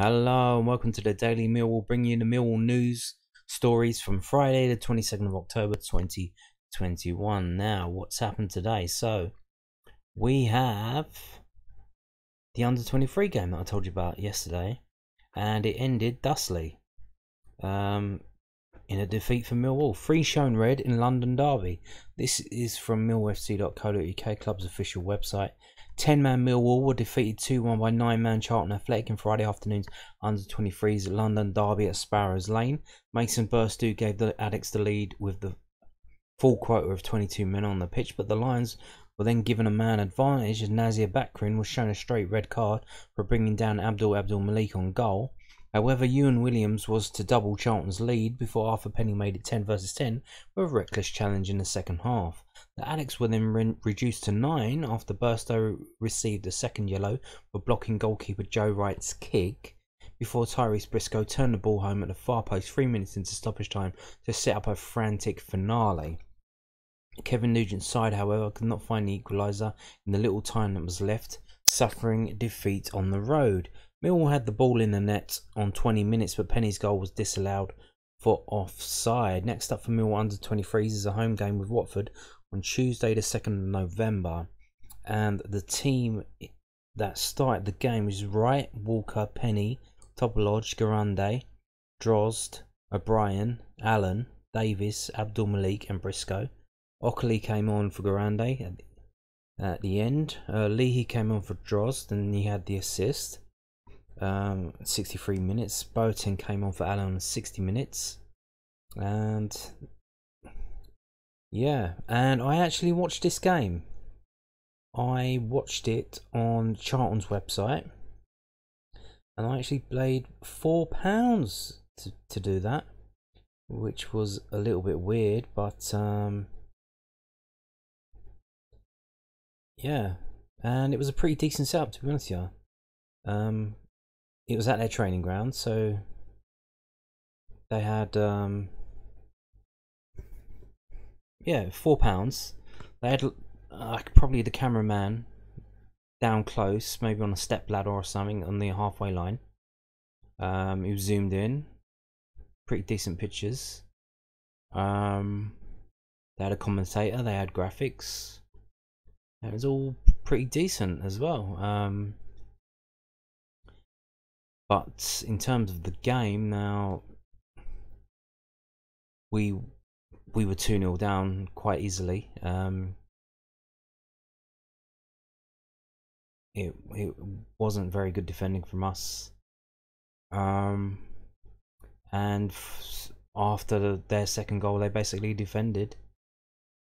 Hello and welcome to the Daily Millwall, bringing you the Millwall news stories from Friday the 22nd of October 2021. Now, what's happened today? So, we have the under-23 game that I told you about yesterday, and it ended thusly in a defeat for Millwall. 3 shown red in London derby. This is from millwfc.co.uk, club's official website. 10-man Millwall were defeated 2-1 by 9-man Charlton Athletic in Friday afternoon's under-23s London derby at Sparrows Lane. Mason Burstow gave the Addicts the lead with the full quota of 22 men on the pitch, but the Lions were then given a man advantage as Nazir Bakrin was shown a straight red card for bringing down Abdul Malik on goal. However, Ewan Williams was to double Charlton's lead before Arthur Penny made it 10 versus 10 with a reckless challenge in the second half. The Addicts were then reduced to 9 after Burstow received a second yellow for blocking goalkeeper Joe Wright's kick before Tyrese Briscoe turned the ball home at the far post 3 minutes into stoppage time to set up a frantic finale. Kevin Nugent's side, however, could not find the equaliser in the little time that was left, suffering defeat on the road. Millwall had the ball in the net on 20 minutes, but Penny's goal was disallowed for offside. Next up for Millwall under-23s is a home game with Watford on Tuesday the 2nd of November. And the team that started the game was Wright, Walker, Penny, Topolodge, Garande, Drozd, O'Brien, Allen, Davis, Abdul Malik and Briscoe. Ockley came on for Garande at the end. Leahy came on for Drozd and he had the assist. 63 minutes. Boateng came on for Allen 60 minutes. And yeah, and I actually watched this game. I watched it on Charlton's website, and I actually paid £4 to do that, which was a little bit weird, but yeah, and it was a pretty decent setup, to be honest with you. It was at their training ground, so they had yeah, £4. They had probably the cameraman down close, maybe on a step ladder or something on the halfway line. He was zoomed in, pretty decent pictures. They had a commentator, they had graphics. It was all pretty decent as well. But in terms of the game, now we were 2-0 down quite easily. It wasn't very good defending from us. And after their second goal, they basically defended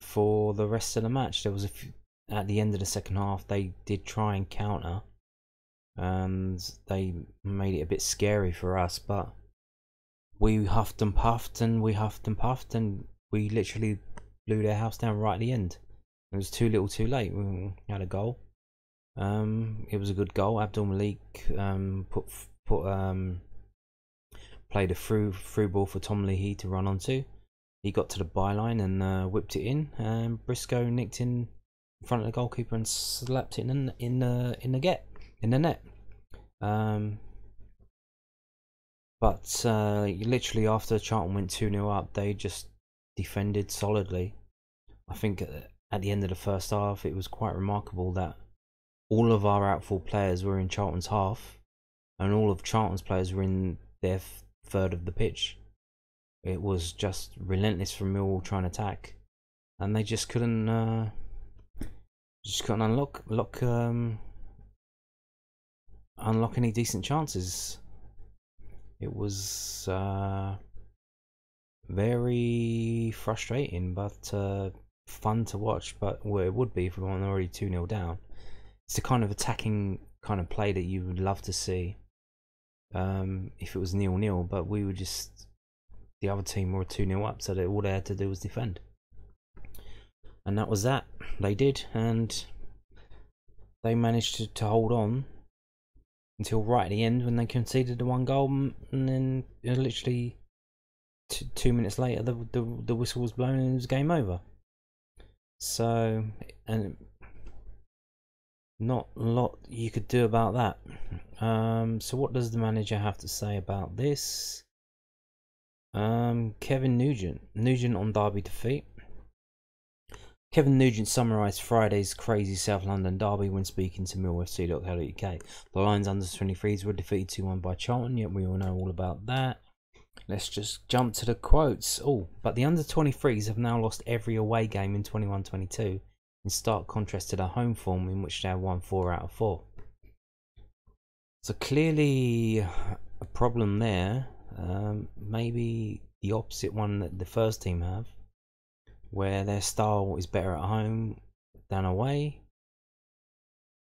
for the rest of the match. There was at the end of the second half, they did try and counter, and they made it a bit scary for us, but we huffed and puffed and we literally blew their house down right at the end. It was too little too late. We had a goal. It was a good goal. Abdul Malik played a through ball for Tom Leahy to run onto. He got to the byline and whipped it in, and Briscoe nicked in front of the goalkeeper and slapped it in the net. But literally after Charlton went 2-0 up, they just defended solidly. I think at the end of the first half, it was quite remarkable that all of our outfield players were in Charlton's half, and all of Charlton's players were in their third of the pitch. It was just relentless from Millwall trying to attack, and they just couldn't unlock any decent chances. It was very frustrating, but fun to watch. But it would be if we weren't already 2-0 down. It's the kind of attacking kind of play that you would love to see if it was 0-0. But we were just, the other team were 2-0 up, so all they had to do was defend, and that was that. They did, and they managed to hold on until right at the end when they conceded the 1 goal, and then literally 2 minutes later the whistle was blown and it was game over. So, and not a lot you could do about that. So what does the manager have to say about this? Kevin Nugent on Derby defeat. Kevin Nugent summarised Friday's crazy South London derby when speaking to Millwall.co.uk. The Lions under-23s were defeated 2-1 by Charlton, yet we all know all about that. Let's just jump to the quotes. But the under-23s have now lost every away game in 21-22, in stark contrast to their home form in which they have won 4 out of 4. So clearly a problem there. Maybe the opposite one that the first team have, where their style is better at home than away.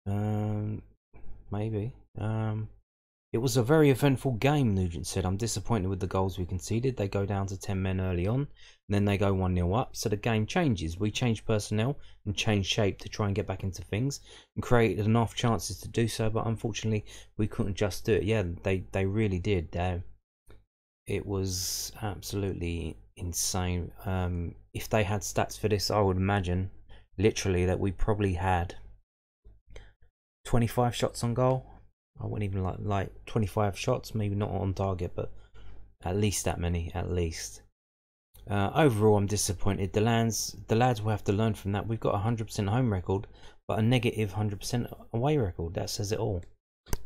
Maybe. It was a very eventful game, Nugent said. I'm disappointed with the goals we conceded. They go down to 10 men early on, and then they go 1-0 up, so the game changes. We changed personnel and changed shape to try and get back into things, and created enough chances to do so, but unfortunately we couldn't just do it. Yeah, they really did. It was absolutely insane. If they had stats for this, I would imagine literally that we probably had 25 shots on goal. I wouldn't even like 25 shots, maybe not on target, but at least that many, at least. Overall, I'm disappointed. The lads will have to learn from that. We've got a 100% home record, but a negative 100% away record. That says it all.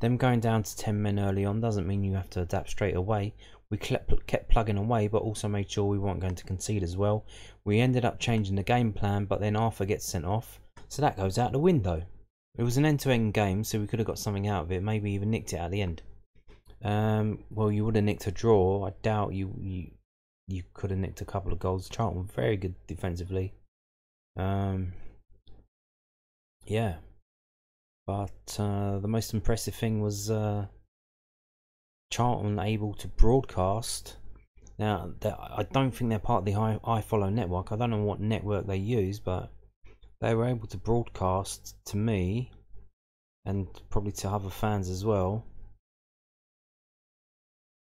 Them going down to 10 men early on doesn't mean you have to adapt straight away. We kept plugging away, but also made sure we weren't going to concede as well. We ended up changing the game plan, but then Arthur gets sent off, so that goes out the window. It was an end-to-end game, so we could have got something out of it. Maybe even nicked it at the end. Well, you would have nicked a draw. I doubt you could have nicked a couple of goals. Charlton were very good defensively. Yeah. But the most impressive thing was Charlton able to broadcast. Now, I don't think they're part of the iFollow network. I don't know what network they use, but they were able to broadcast to me, and probably to other fans as well,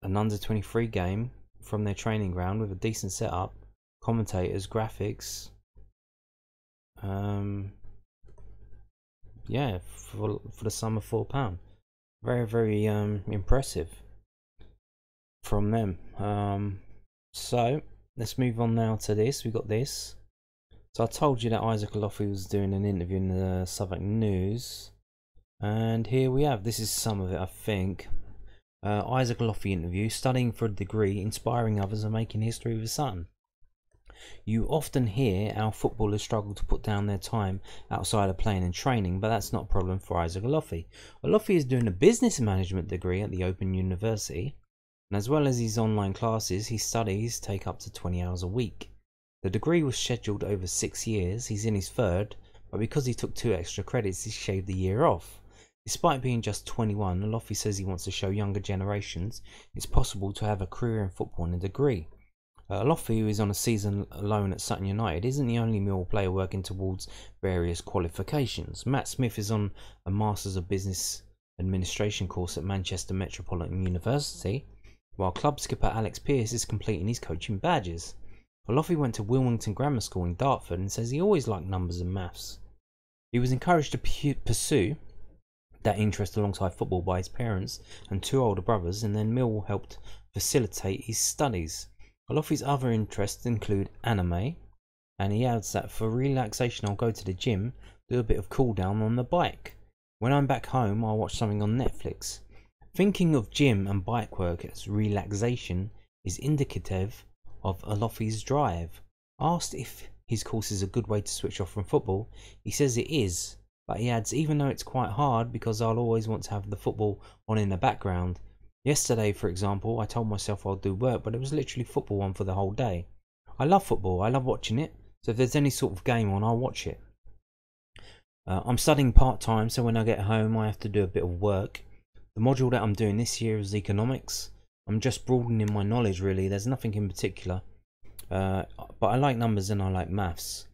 an under-23 game from their training ground with a decent setup, commentators, graphics. Yeah, for the sum of £4. Very, very impressive from them. So let's move on now to this. We got this. So I told you that Isaac Olaofe was doing an interview in the Southwark News, and here we have. This is some of it, I think. Isaac Olaofe interview: studying for a degree, inspiring others, and making history with his son. You often hear our footballers struggle to put down their time outside of playing and training, but that's not a problem for Isaac Olaofe. Olaofe is doing a business management degree at the Open University, and as well as his online classes, his studies take up to 20 hours a week. The degree was scheduled over 6 years. He's in his third, but because he took 2 extra credits, he shaved the year off. Despite being just 21, Olaofe says he wants to show younger generations it's possible to have a career in football and a degree. Olaofe, who is on a season loan at Sutton United, isn't the only Millwall player working towards various qualifications. Matt Smith is on a Masters of Business Administration course at Manchester Metropolitan University, while club skipper Alex Pearce is completing his coaching badges. Olaofe went to Wilmington Grammar School in Dartford and says he always liked numbers and maths. He was encouraged to pursue that interest alongside football by his parents and 2 older brothers, and then Millwall helped facilitate his studies. Olaofe's other interests include anime, and he adds that for relaxation I'll go to the gym, do a bit of cool down on the bike. When I'm back home I'll watch something on Netflix. Thinking of gym and bike work as relaxation is indicative of Olaofe's drive. Asked if his course is a good way to switch off from football, he says it is, but he adds, even though it's quite hard because I'll always want to have the football on in the background. Yesterday, for example, I told myself I'll do work, but it was literally football on for the whole day. I love football, I love watching it, so if there's any sort of game on, I'll watch it. I'm studying part-time, so when I get home I have to do a bit of work. The module that I'm doing this year is economics. I'm just broadening my knowledge really, there's nothing in particular. But I like numbers and I like maths.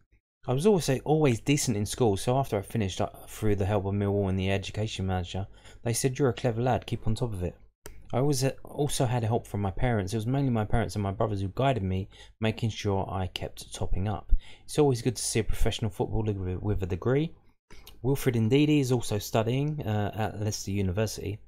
I was always decent in school, so after I finished, through the help of Millwall and the education manager, they said, "You're a clever lad, keep on top of it." I also had help from my parents. It was mainly my parents and my brothers who guided me, making sure I kept topping up. It's always good to see a professional footballer with a degree. Wilfred Ndidi is also studying at Leicester University.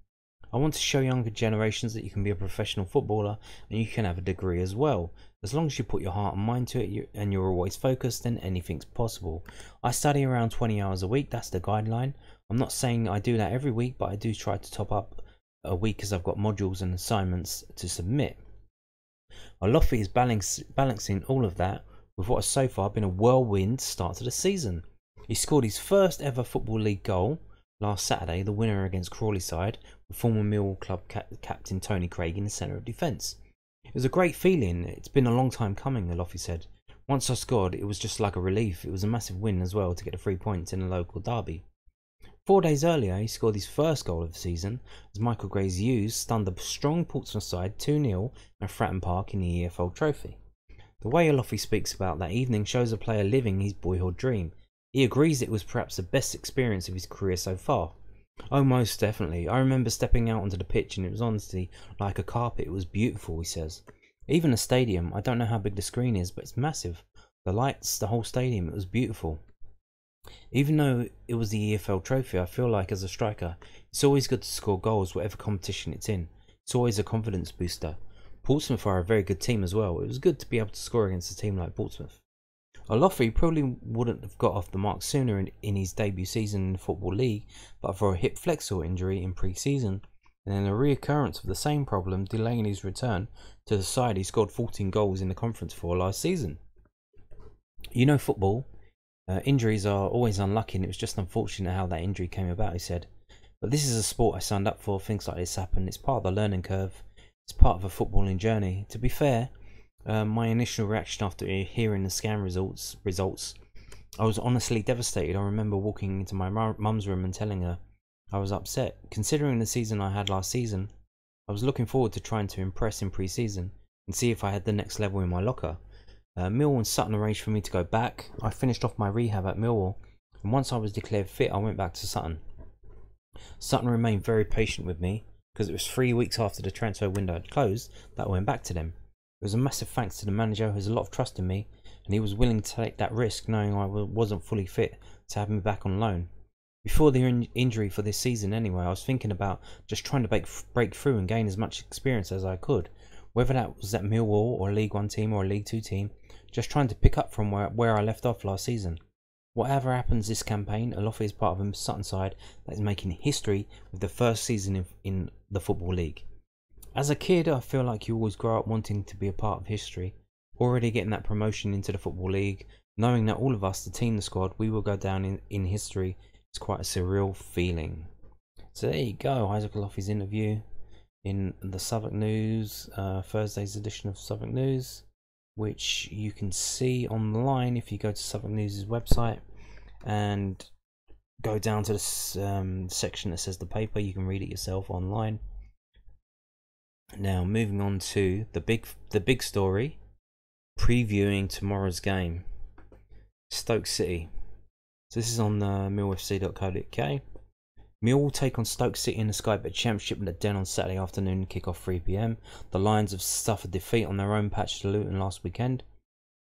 I want to show younger generations that you can be a professional footballer and you can have a degree as well. As long as you put your heart and mind to it and you're always focused, then anything's possible. I study around 20 hours a week, that's the guideline. I'm not saying I do that every week, but I do try to top up a week as I've got modules and assignments to submit. Olaofe is balancing all of that with what has so far been a whirlwind start to the season. He scored his first ever Football League goal last Saturday, the winner against Crawley side, with former Millwall Club captain Tony Craig in the centre of defence. It was a great feeling. It's been a long time coming, Olaofe said. Once I scored, it was just like a relief. It was a massive win as well to get the 3 points in a local derby. 4 days earlier, he scored his first goal of the season as Michael Gray's U's stunned a strong Portsmouth side 2-0 at Fratton Park in the EFL Trophy. The way Olaofe speaks about that evening shows a player living his boyhood dream. He agrees it was perhaps the best experience of his career so far. Oh, most definitely. I remember stepping out onto the pitch and it was honestly like a carpet. It was beautiful, he says. Even the stadium, I don't know how big the screen is, but it's massive. The lights, the whole stadium, it was beautiful. Even though it was the EFL Trophy, I feel like as a striker, it's always good to score goals whatever competition it's in. It's always a confidence booster. Portsmouth are a very good team as well. It was good to be able to score against a team like Portsmouth. Olaofe probably wouldn't have got off the mark sooner in his debut season in the Football League, but for a hip flexor injury in pre-season, and then a reoccurrence of the same problem delaying his return to the side he scored 14 goals in the conference for last season. You know football, injuries are always unlucky, and it was just unfortunate how that injury came about, he said. But this is a sport I signed up for. Things like this happen. It's part of the learning curve. It's part of a footballing journey. To be fair, my initial reaction after hearing the scan results, I was honestly devastated. I remember walking into my mum's room and telling her I was upset. Considering the season I had last season, I was looking forward to trying to impress in pre-season and see if I had the next level in my locker. Millwall and Sutton arranged for me to go back. I finished off my rehab at Millwall, and once I was declared fit, I went back to Sutton. Sutton remained very patient with me because it was 3 weeks after the transfer window had closed that I went back to them. It was a massive thanks to the manager, who has a lot of trust in me, and he was willing to take that risk knowing I wasn't fully fit to have me back on loan. Before the injury for this season anyway, I was thinking about just trying to break through and gain as much experience as I could. Whether that was at Millwall or a League 1 team or a League 2 team, just trying to pick up from where I left off last season. Whatever happens this campaign, Olaofe is part of a Sutton side that is making history with the first season in the Football League. As a kid, I feel like you always grow up wanting to be a part of history. Already getting that promotion into the Football League, knowing that all of us, the team, the squad, we will go down in history, is quite a surreal feeling. So there you go, Isaac Olaofe's interview in the Southwark News, Thursday's edition of Southwark News, which you can see online if you go to Southwark News' website and go down to the section that says the paper. You can read it yourself online. Now moving on to the big story, previewing tomorrow's game, Stoke City. So this is on millfc.co.uk. Millwall take on Stoke City in the Sky Bet Championship at the Den on Saturday afternoon, kick-off 3 PM. The Lions have suffered defeat on their own patch to Luton last weekend,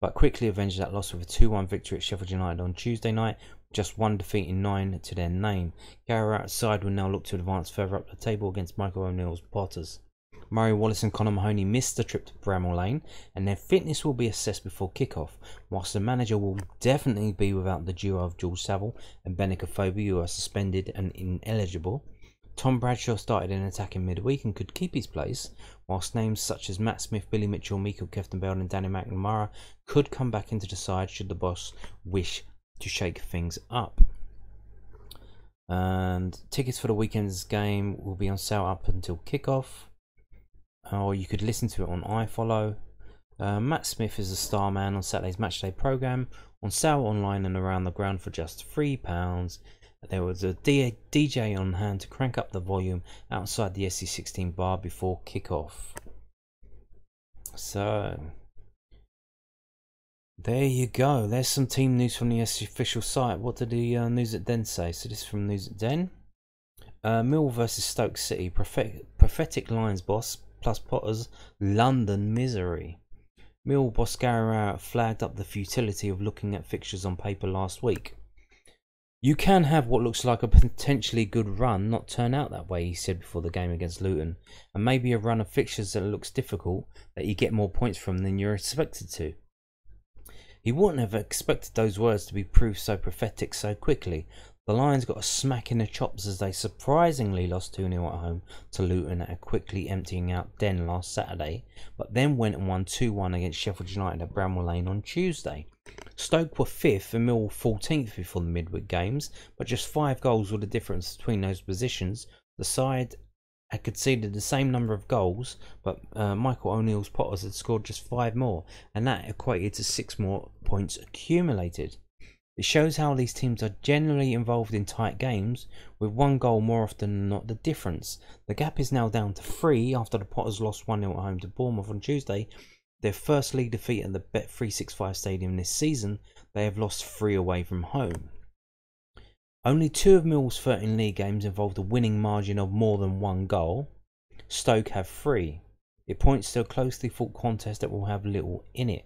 but quickly avenged that loss with a 2-1 victory at Sheffield United on Tuesday night, just one defeat in 9 to their name. Gary Rowett's side will now look to advance further up the table against Michael O'Neill's Potters. Murray Wallace and Conor Mahoney missed the trip to Bramall Lane, and their fitness will be assessed before kick-off, whilst the manager will definitely be without the duo of George Saville and Benica Fobi, who are suspended and ineligible. Tom Bradshaw started in attack in midweek and could keep his place, whilst names such as Matt Smith, Billy Mitchell, Michael Keftenbeld and Danny McNamara could come back into the side should the boss wish to shake things up. And tickets for the weekend's game will be on sale up until kick-off, or you could listen to it on iFollow. Matt Smith is the star man on Saturday's matchday programme, on sale online and around the ground for just £3. There was a DJ on hand to crank up the volume outside the SC16 bar before kick-off. So there you go. There's some team news from the SC official site. What did the News at Den say? So this is from News at Den. Millwall versus Stoke City. Prophetic Lions boss plus Potter's London misery. Millwall boss Gary Rowett flagged up the futility of looking at fixtures on paper last week. You can have what looks like a potentially good run not turn out that way, he said before the game against Luton, and maybe a run of fixtures that looks difficult that you get more points from than you're expected to. He wouldn't have expected those words to be proved so prophetic so quickly. The Lions got a smack in the chops as they surprisingly lost 2-0 at home to Luton at a quickly emptying out den last Saturday, but then went and won 2-1 against Sheffield United at Bramall Lane on Tuesday. Stoke were 5th and Millwall 14th before the midweek games, but just 5 goals were the difference between those positions. The side had conceded the same number of goals, but Michael O'Neill's Potters had scored just 5 more, and that equated to 6 more points accumulated. It shows how these teams are generally involved in tight games, with 1 goal more often than not the difference. The gap is now down to 3 after the Potters lost 1-0 at home to Bournemouth on Tuesday. Their first league defeat at the Bet365 Stadium this season. They have lost 3 away from home. Only 2 of Millwall's 13 league games involved a winning margin of more than 1 goal. Stoke have 3. It points to a closely fought contest that will have little in it.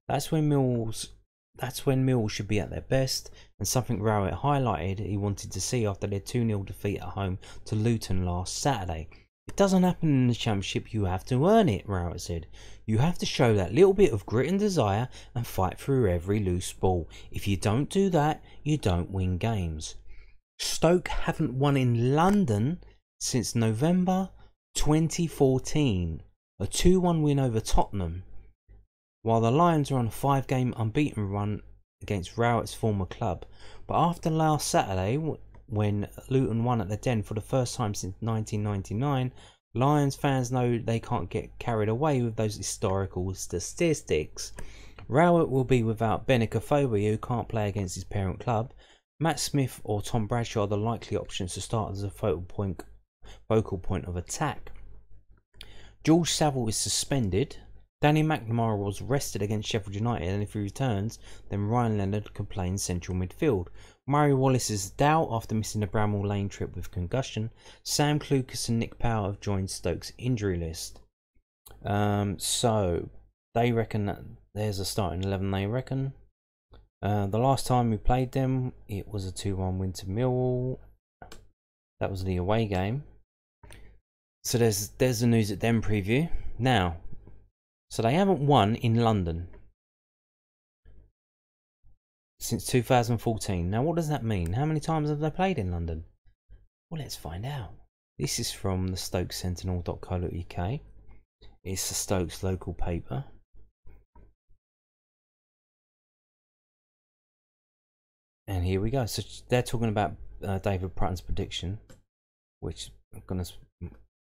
That's when Millwall should be at their best, and something Rowett highlighted he wanted to see after their 2-0 defeat at home to Luton last Saturday. It doesn't happen in the Championship, you have to earn it, Rowett said. You have to show that little bit of grit and desire and fight through every loose ball. If you don't do that, you don't win games. Stoke haven't won in London since November 2014, a 2-1 win over Tottenham, while the Lions are on a 5-game unbeaten run against Rowett's former club. But after last Saturday, when Luton won at the Den for the first time since 1999, Lions fans know they can't get carried away with those historical statistics. Rowett will be without Benica Phobia, who can't play against his parent club. Matt Smith or Tom Bradshaw are the likely options to start as a focal point of attack. George Saville is suspended. Danny McNamara was rested against Sheffield United, and if he returns, then Ryan Leonard can play in central midfield. Murray Wallace is doubt after missing the Bramall Lane trip with concussion. Sam Clucas and Nick Powell have joined Stoke's injury list. So they reckon that there's a starting 11. They reckon. The last time we played them, it was a 2-1 win to Millwall. That was the away game. So there's the news at them preview. Now, so they haven't won in London since 2014. Now, what does that mean? How many times have they played in London? Well, let's find out. This is from the stokesentinel.co.uk. It's the Stokes local paper. And here we go. So they're talking about David Prutton's prediction, which I'm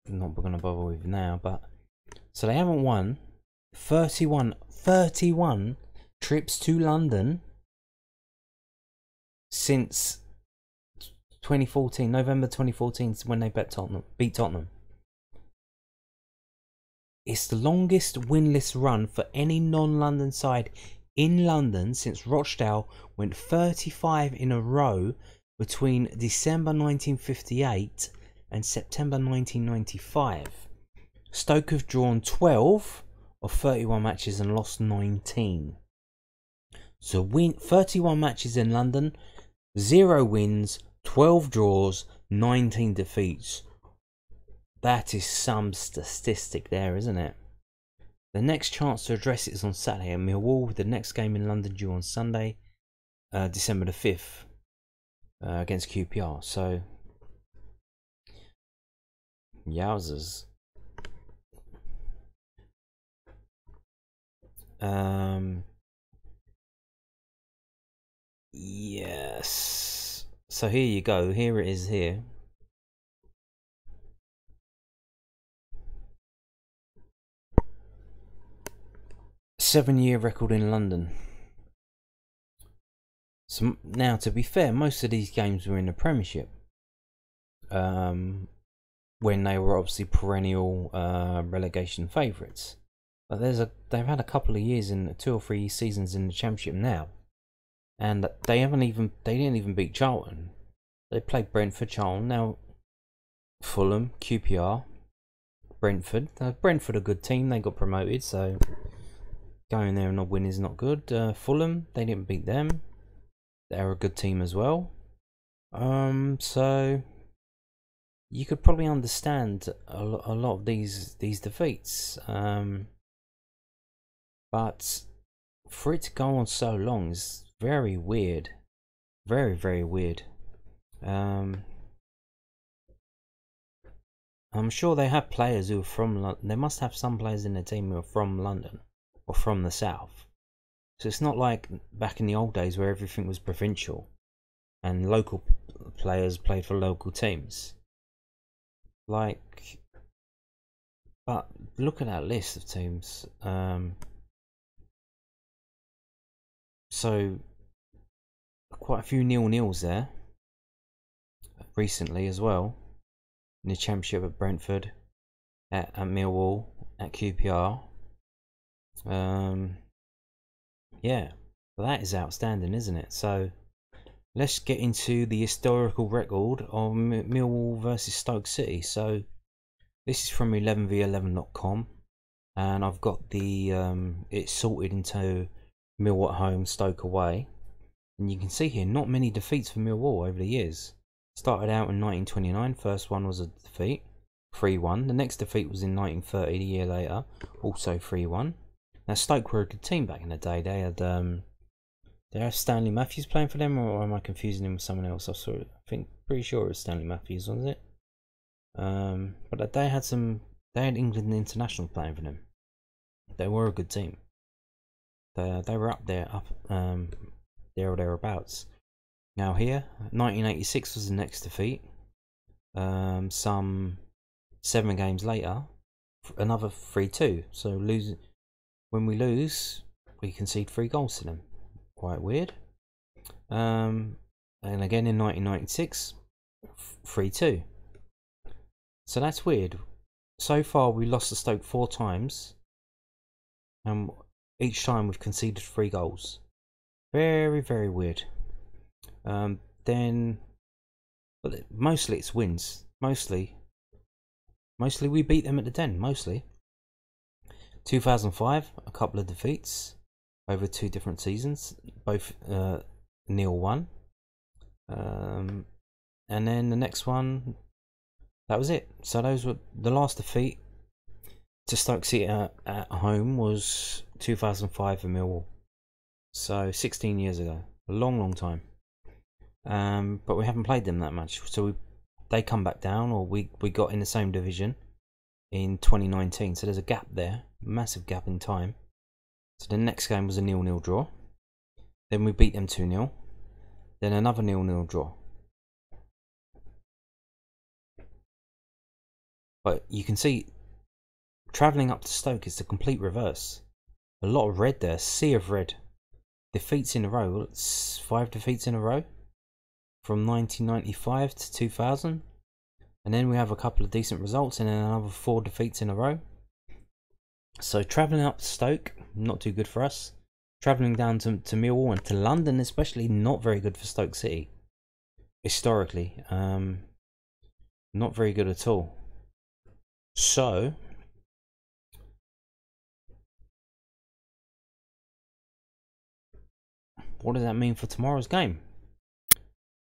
not going to bother with now. But so they haven't won 31 trips to London since 2014, November 2014, when they beat Tottenham. It's the longest winless run for any non-London side in London since Rochdale went 35 in a row between December 1958 and September 1995. Stoke have drawn 12 of 31 matches and lost 19. So 31 matches in London, 0 wins, 12 draws, 19 defeats. That is some statistic there, isn't it? The next chance to address it is on Saturday at Millwall, with the next game in London due on Sunday, December the 5th, against QPR. So, yowzers. Yes. So here you go. Here it is here. Seven-year record in London. So now, to be fair, most of these games were in the Premiership. When they were obviously perennial relegation favourites. But they've had a couple of years, in 2 or 3 seasons in the Championship now, and they didn't even beat Charlton. They played Brentford, Charlton, now Fulham, QPR, Brentford. Brentford a good team, they got promoted, so going there and not win is not good. Fulham, they didn't beat them. They're a good team as well. So you could probably understand a lot of these defeats. But for it to go on so long is very weird. Very, very weird. I'm sure they have players who are from London. They must have some players in the team who are from London or from the south. So it's not like back in the old days where everything was provincial and local players played for local teams. Like, but look at that list of teams. So quite a few 0-0s there recently as well. In the Championship at Brentford, at Millwall, at QPR. Yeah, well, that is outstanding, isn't it? So let's get into the historical record of Millwall versus Stoke City. So this is from 11v11.com, and I've got the it's sorted into Millwall at home, Stoke away, and you can see here not many defeats for Millwall over the years. Started out in 1929, first one was a defeat, 3-1. The next defeat was in 1930, the year later, also 3-1. Now Stoke were a good team back in the day. They had Stanley Matthews playing for them, or am I confusing him with someone else? Pretty sure it was Stanley Matthews, wasn't it? But they had England International playing for them. They were a good team. They were up there or thereabouts. Now here, 1986 was the next defeat. Some 7 games later, another 3-2. So when we lose, we concede 3 goals to them. Quite weird. And again in 1996, 3-2. So that's weird. So far we lost to Stoke 4 times, and each time we've conceded 3 goals. Very, very weird. Then, but mostly it's wins. Mostly we beat them at the Den. Mostly. 2005, a couple of defeats over 2 different seasons, both 0-1. And then the next one, that was it. So those were the last defeat to Stoke City at home was 2005 for Millwall. So 16 years ago, a long time. But we haven't played them that much. So they come back down, or we got in the same division in 2019. So there's a gap there, massive gap in time. So the next game was a 0-0 draw. Then we beat them 2-0. Then another 0-0 draw. But you can see, travelling up to Stoke is the complete reverse. A lot of red there, sea of red. Defeats in a row. It's 5 defeats in a row from 1995 to 2000. And then we have a couple of decent results, and then another 4 defeats in a row. So travelling up to Stoke, not too good for us. Travelling down to Millwall and to London especially, not very good for Stoke City. Historically, not very good at all. So what does that mean for tomorrow's game?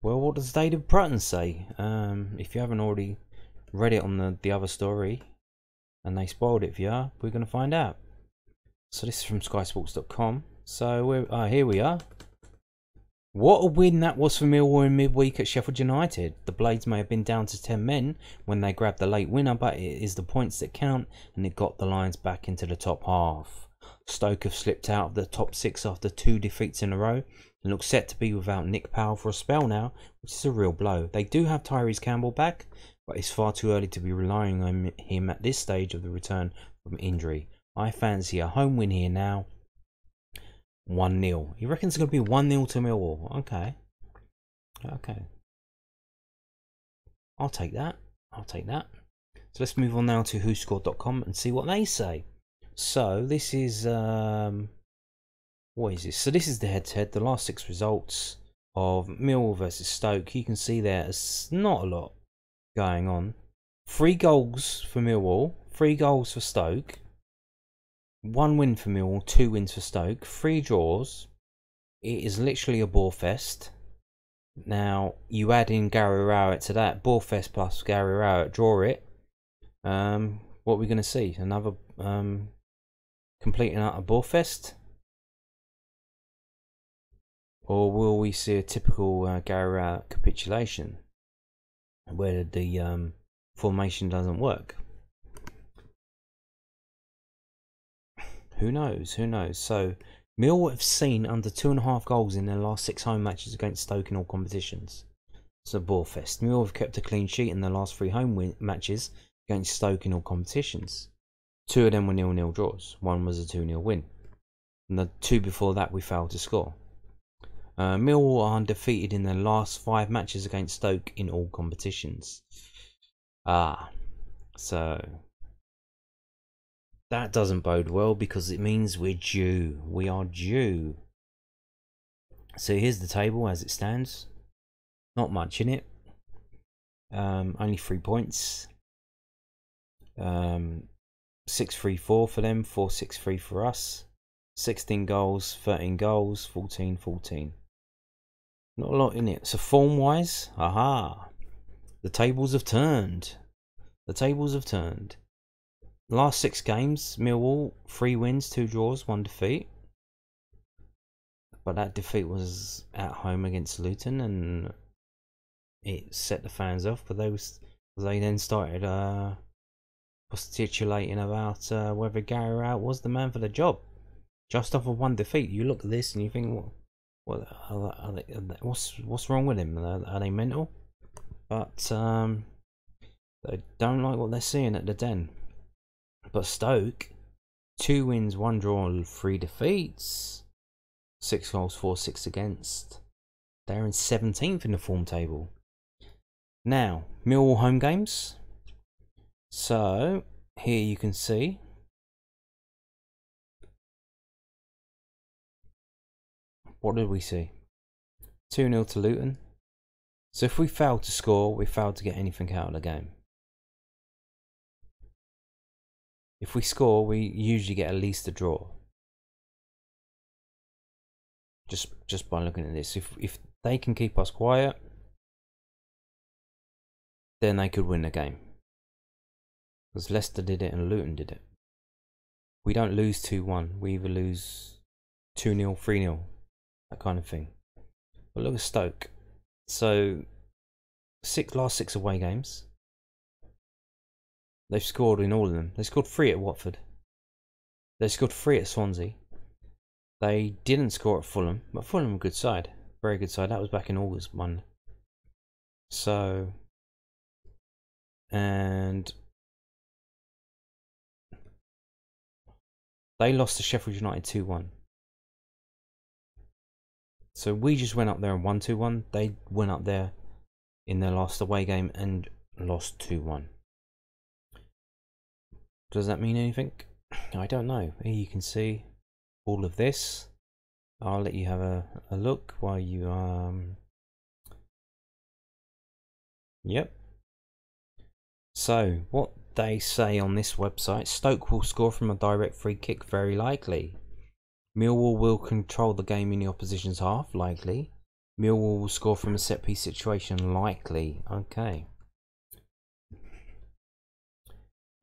Well, what does David Prutton say? If you haven't already read it on the other story, and they spoiled it for you, we're going to find out. So this is from skysports.com. So here we are. What a win that was for Millwall in midweek at Sheffield United. The Blades may have been down to 10 men when they grabbed the late winner, but it is the points that count, and it got the Lions back into the top half. Stoke have slipped out of the top 6 after 2 defeats in a row, and look set to be without Nick Powell for a spell now, which is a real blow. They do have Tyrese Campbell back, but it's far too early to be relying on him at this stage of the return from injury. I fancy a home win here now. 1-0. He reckons it's going to be 1-0 to Millwall. Okay. I'll take that. So let's move on now to whoscored.com and see what they say. So this is what is this? So this is the head-to-head, the last 6 results of Millwall versus Stoke. You can see there's not a lot going on. 3 goals for Millwall, 3 goals for Stoke. 1 win for Millwall, 2 wins for Stoke, 3 draws. It is literally a bore fest. Now, you add in Gary Rowett to that, Ballfest plus Gary Rowett, draw it. What are we going to see? Another complete and utter Ballfest? Or will we see a typical Gary Rowett capitulation where the formation doesn't work? Who knows? Who knows? So, Millwall have seen under 2.5 goals in their last 6 home matches against Stoke in all competitions. It's a Ballfest. Millwall have kept a clean sheet in their last 3 home matches against Stoke in all competitions. 2 of them were 0-0 draws. 1 was a 2-0 win. And the 2 before that we failed to score. Millwall are undefeated in their last 5 matches against Stoke in all competitions. So that doesn't bode well because it means we're due. We are due. So here's the table as it stands. Not much in it. Only 3 points. 6-3-4 for them, 4-6-3 for us. 16 goals, 13 goals, 14-14. Not a lot in it. So form-wise, the tables have turned. The tables have turned. Last 6 games, Millwall, 3 wins, 2 draws, 1 defeat. But that defeat was at home against Luton, and it set the fans off. But they then started postulating about whether Gary Rowett was the man for the job. Just off of 1 defeat, you look at this and you think, what's wrong with him? Are they mental? But they don't like what they're seeing at the Den. But Stoke, 2 wins, 1 draw, 3 defeats, 6 goals, 4-6 against. They're in 17th in the form table. Now, Millwall home games. So here you can see what did we see? 2-0 to Luton. So if we fail to score, we fail to get anything out of the game. If we score, we usually get at least a draw. Just by looking at this. If they can keep us quiet, then they could win the game. Because Leicester did it and Luton did it. We don't lose 2-1. We either lose 2-0, 3-0. That kind of thing. But look at Stoke. So, last 6 away games. They've scored in all of them. They scored 3 at Watford. They scored 3 at Swansea. They didn't score at Fulham. But Fulham were a good side. Very good side. That was back in August 1. So, and they lost to Sheffield United 2-1. So we just went up there and won 2-1. They went up there in their last away game and lost 2-1. Does that mean anything? I don't know. Here you can see all of this. I'll let you have a look while you Yep. So what they say on this website: Stoke will score from a direct free kick, very likely. Millwall will control the game in the opposition's half, likely. Millwall will score from a set piece situation, likely. Okay.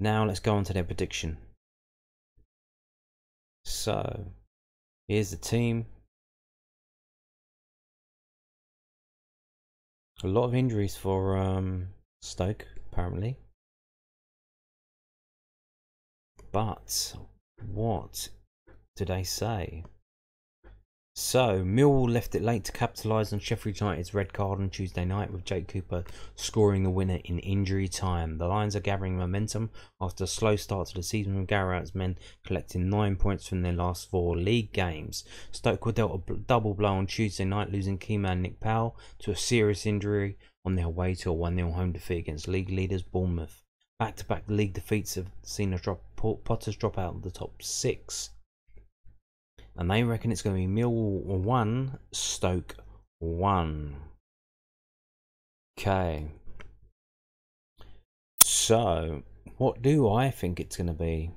Now let's go on to their prediction. So here's the team. A lot of injuries for Stoke, apparently. But what do they say? So, Millwall left it late to capitalise on Sheffield United's red card on Tuesday night, with Jake Cooper scoring the winner in injury time. The Lions are gathering momentum after a slow start to the season, with Gary Rowett's men collecting 9 points from their last 4 league games. Stoke were dealt a double blow on Tuesday night, losing key man Nick Powell to a serious injury on their way to a 1-0 home defeat against league leaders Bournemouth. Back-to-back league defeats have seen Potters drop out of the top 6. And they reckon it's going to be Millwall 1, Stoke 1. Okay. So, what do I think it's going to be?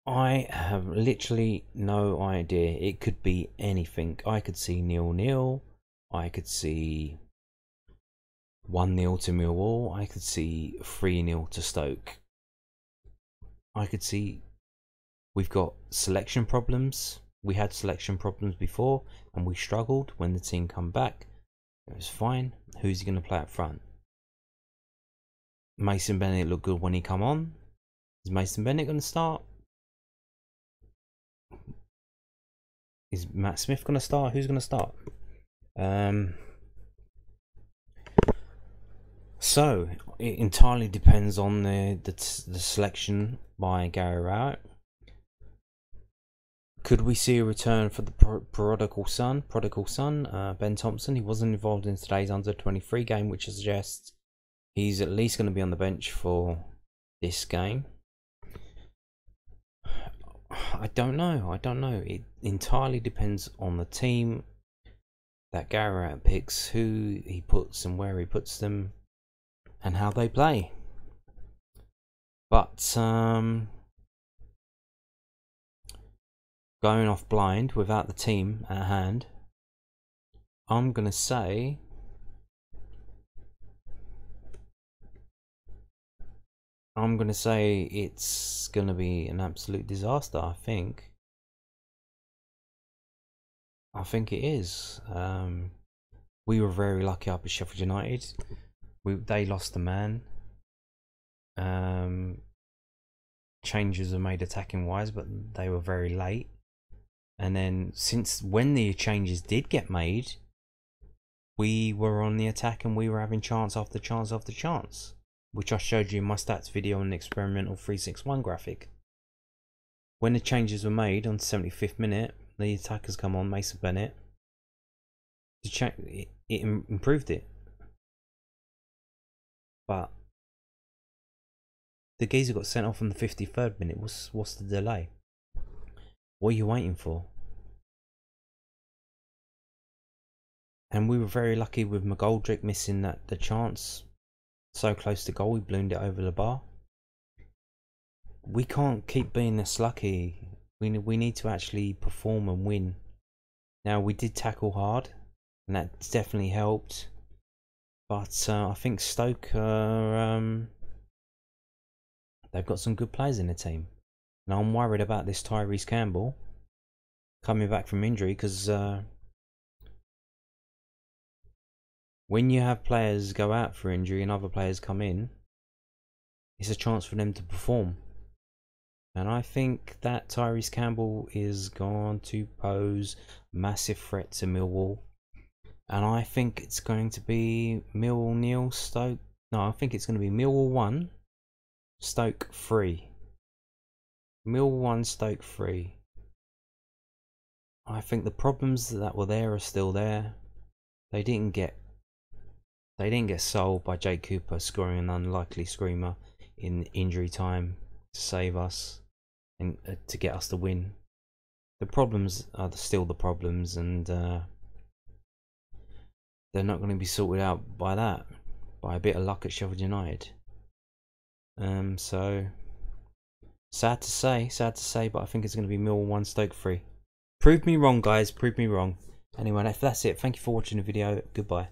I have literally no idea. It could be anything. I could see 0-0. I could see 1-0 to Millwall. I could see 3-0 to Stoke. I could see we've got selection problems. We had selection problems before and we struggled. When the team come back, it was fine. Who's he going to play up front? Mason Bennett looked good when he come on. Is Mason Bennett going to start? Is Matt Smith going to start? Who's going to start? So it entirely depends on the selection by Gary Rowett. Could we see a return for the prodigal son, Ben Thompson? He wasn't involved in today's under-23 game, which suggests he's at least going to be on the bench for this game. I don't know. It entirely depends on the team that Gary Rowett picks, who he puts and where he puts them, and how they play. But going off blind without the team at hand, I'm gonna say it's gonna be an absolute disaster. I think it is. We were very lucky up at Sheffield United. They lost the man. Changes were made attacking wise, but they were very late. And then since when the changes did get made, we were on the attack and we were having chance after chance after chance, which I showed you in my stats video on the experimental 361 graphic. When the changes were made on the 75th minute, the attackers come on, Mason Bennett. It improved it. But the geezer got sent off on the 53rd minute. What's the delay? What are you waiting for? And we were very lucky with McGoldrick missing the chance. So close to goal, we ballooned it over the bar. We can't keep being this lucky. We need to actually perform and win. Now, we did tackle hard, and that definitely helped. But I think Stoke they've got some good players in the team. And I'm worried about this Tyrese Campbell coming back from injury, because when you have players go out for injury and other players come in, it's a chance for them to perform. And I think that Tyrese Campbell is going to pose a massive threat to Millwall. And I think it's going to be Millwall 0, Stoke. No, I think it's going to be Millwall 1, Stoke 3. Millwall 1, Stoke 3. I think the problems that were there are still there. They didn't get solved by Jake Cooper scoring an unlikely screamer in injury time to save us and to get us the win. The problems are still the problems, and they're not going to be sorted out by that, by a bit of luck at Sheffield United. So sad to say, but I think it's going to be Millwall 1, Stoke 3. Prove me wrong, guys. Prove me wrong. Anyway, if that's it, thank you for watching the video. Goodbye.